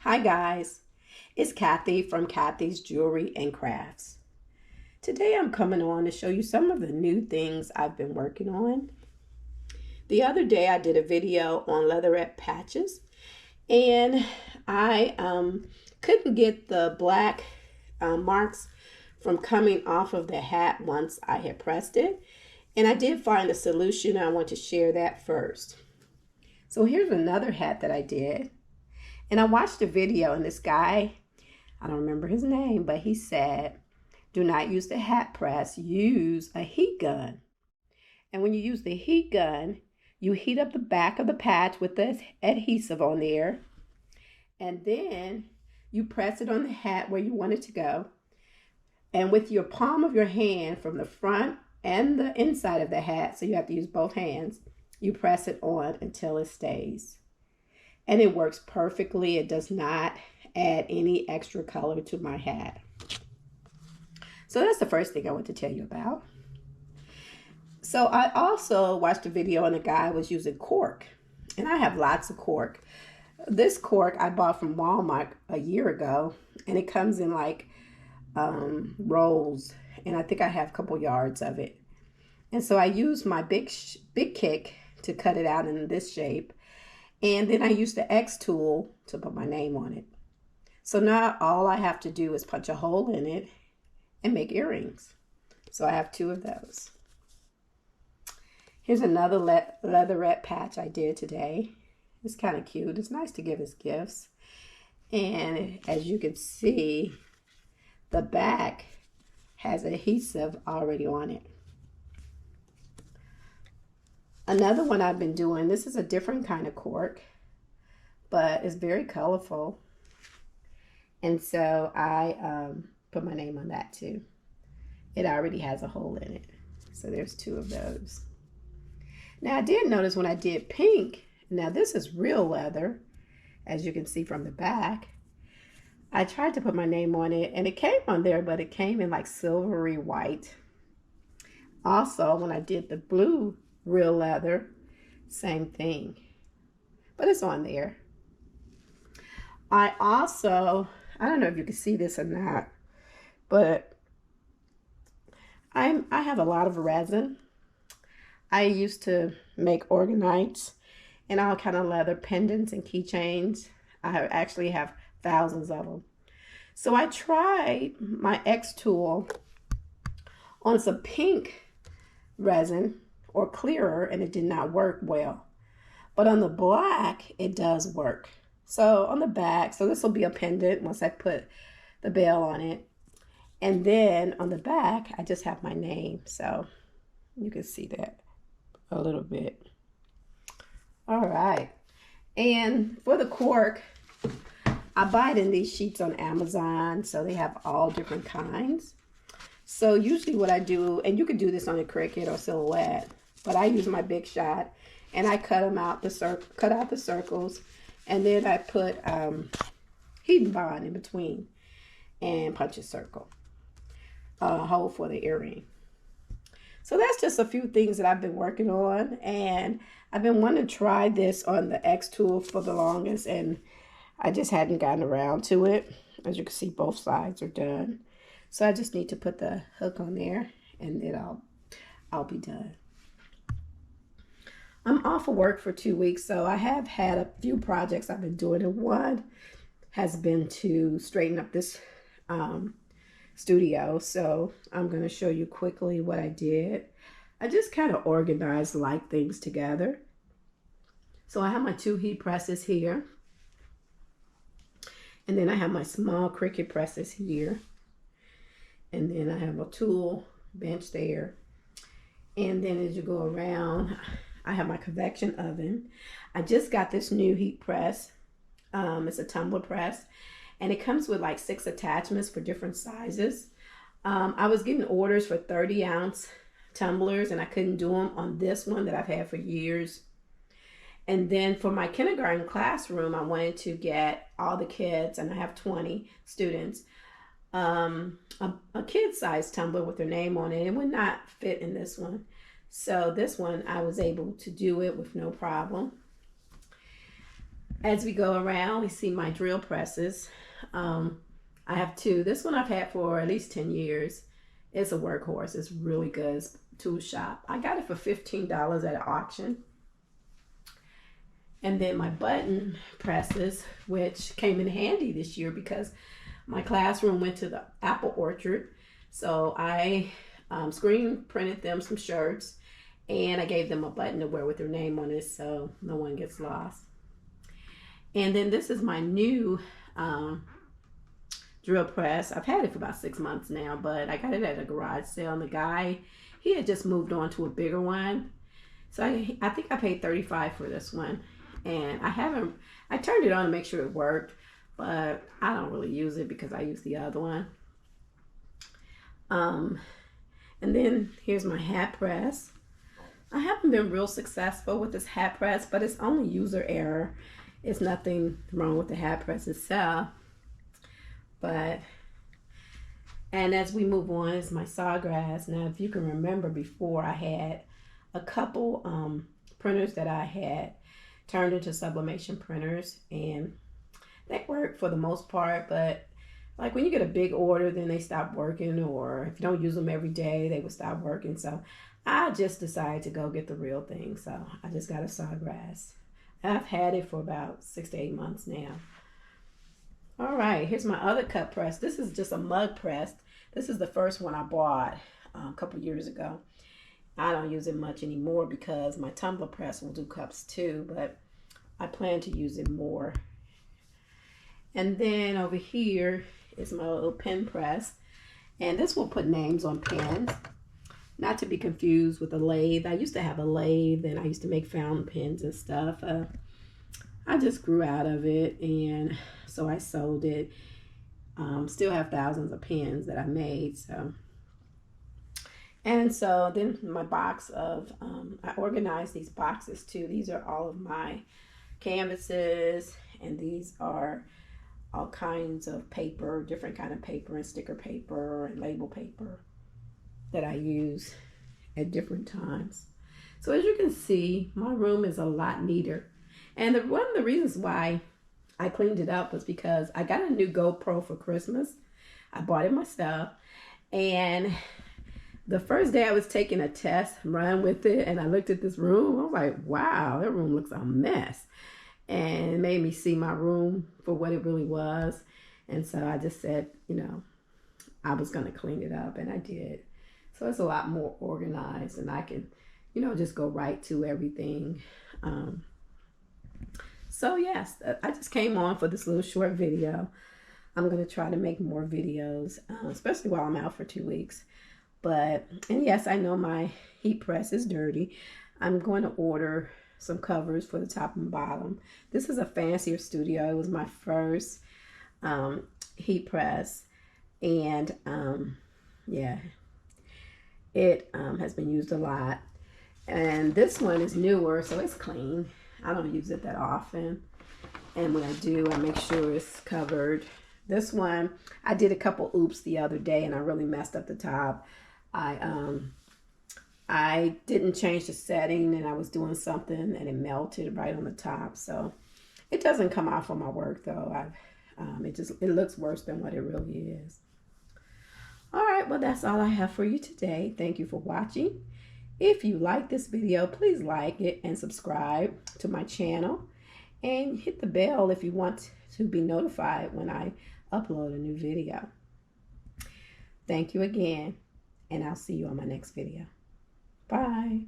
Hi guys, it's Kathy from Kathy's Jewelry and Crafts. Today I'm coming on to show you some of the new things I've been working on. The other day I did a video on leatherette patches and I couldn't get the black marks from coming off of the hat once I had pressed it. And I did find a solution. I want to share that first. So here's another hat that I did. And I watched a video and this guy, I don't remember his name, but he said, do not use the hat press, use a heat gun. And when you use the heat gun, you heat up the back of the patch with the adhesive on there. And then you press it on the hat where you want it to go. And with your palm of your hand from the front and the inside of the hat, so you have to use both hands, you press it on until it stays. And it works perfectly. It does not add any extra color to my hat. So that's the first thing I want to tell you about. So I also watched a video and a guy was using cork. And I have lots of cork. This cork I bought from Walmart a year ago. And it comes in like rolls. And I think I have a couple yards of it. And so I used my big kick to cut it out in this shape. And then I used the XTool to put my name on it. So now all I have to do is punch a hole in it and make earrings. So I have two of those. Here's another leatherette patch I did today. It's kind of cute. It's nice to give as gifts. And as you can see, the back has adhesive already on it. Another one I've been doing, this is a different kind of cork, but it's very colorful. And so I put my name on that too. It already has a hole in it. So there's two of those. Now I did notice when I did pink, now this is real leather, as you can see from the back. I tried to put my name on it and it came on there, but it came in like silvery white. Also, when I did the blue real leather, same thing, but it's on there. I don't know if you can see this or not, but I have a lot of resin. I used to make orgonites and all kind of leather pendants and keychains. I actually have thousands of them. So I tried my XTool on some pink resin or clearer, and it did not work well. But on the black, it does work. So on the back, so this will be a pendant once I put the bell on it. And then on the back, I just have my name. So you can see that a little bit. All right. And for the cork, I buy it in these sheets on Amazon. So they have all different kinds. So usually what I do, and you could do this on a Cricut or Silhouette, but I use my Big Shot and I cut them out, cut out the circles, and then I put heat and bond in between and punch a circle, a hole for the earring. So that's just a few things that I've been working on, and I've been wanting to try this on the XTool for the longest, and I just hadn't gotten around to it. As you can see, both sides are done. So I just need to put the hook on there, and then I'll be done. I'm off of work for 2 weeks, so I have had a few projects I've been doing, and one has been to straighten up this studio. So I'm going to show you quickly what I did. I just kind of organized like things together. So I have my two heat presses here, and then I have my small Cricut presses here, and then I have a tool bench there. And then as you go around, I have my convection oven. I just got this new heat press. It's a tumbler press, and it comes with like 6 attachments for different sizes. I was getting orders for 30-ounce tumblers, and I couldn't do them on this one that I've had for years. And then for my kindergarten classroom, I wanted to get all the kids, and I have 20 students, a kid-sized tumbler with their name on it. It would not fit in this one. So this one, I was able to do it with no problem. As we go around, we see my drill presses. I have two. This one I've had for at least 10 years. It's a workhorse. It's really good. It's tool shop. I got it for $15 at an auction. And then my button presses, which came in handy this year because my classroom went to the apple orchard. So I screen printed them some shirts, and I gave them a button to wear with their name on it so no one gets lost. And then this is my new drill press. I've had it for about 6 months now, but I got it at a garage sale, and the guy, he had just moved on to a bigger one. So I think I paid $35 for this one. And I turned it on to make sure it worked, but I don't really use it because I use the other one. And then here's my hat press. I haven't been real successful with this hat press, but it's only user error. It's nothing wrong with the hat press itself. And as we move on is my sawgrass. Now, if you can remember before, I had a couple printers that I had turned into sublimation printers, and they work for the most part, but like when you get a big order, then they stop working, or if you don't use them every day, they would stop working. So I just decided to go get the real thing. So I just got a sawgrass. I've had it for about 6 to 8 months now. All right, here's my other cut press. This is just a mug press. This is the first one I bought a couple years ago. I don't use it much anymore because my tumbler press will do cups too, but I plan to use it more. And then over here is my little pen press, and this will put names on pens, not to be confused with a lathe. I used to have a lathe, and I used to make fountain pens and stuff. I just grew out of it, and so I sold it. Still have thousands of pens that I made. And so then my box of, I organized these boxes too. These are all of my canvases, and these are all kinds of paper, different kind of paper, and sticker paper and label paper that I use at different times. So as you can see, my room is a lot neater. And one of the reasons why I cleaned it up was because I got a new GoPro for Christmas. I bought it myself, and the first day I was taking a test run with it, and I looked at this room. I was like, wow, that room looks a mess. And it made me see my room for what it really was. And so I just said, I was going to clean it up, and I did. So it's a lot more organized, and I can, just go right to everything. So yes, I just came on for this little short video. I'm going to try to make more videos, especially while I'm out for 2 weeks. And yes, I know my heat press is dirty. I'm going to order some covers for the top and bottom. This is a fancier studio. It was my first heat press, and yeah, it has been used a lot. And this one is newer, so it's clean. I don't use it that often, and when I do, I make sure it's covered. This one, I did a couple oops the other day, and I really messed up the top. I didn't change the setting, and I was doing something, and it melted right on the top. So it doesn't come off on my work though. It looks worse than what it really is. All right, well, that's all I have for you today. Thank you for watching. If you like this video, please like it and subscribe to my channel, and hit the bell if you want to be notified when I upload a new video. Thank you again, and I'll see you on my next video. Bye.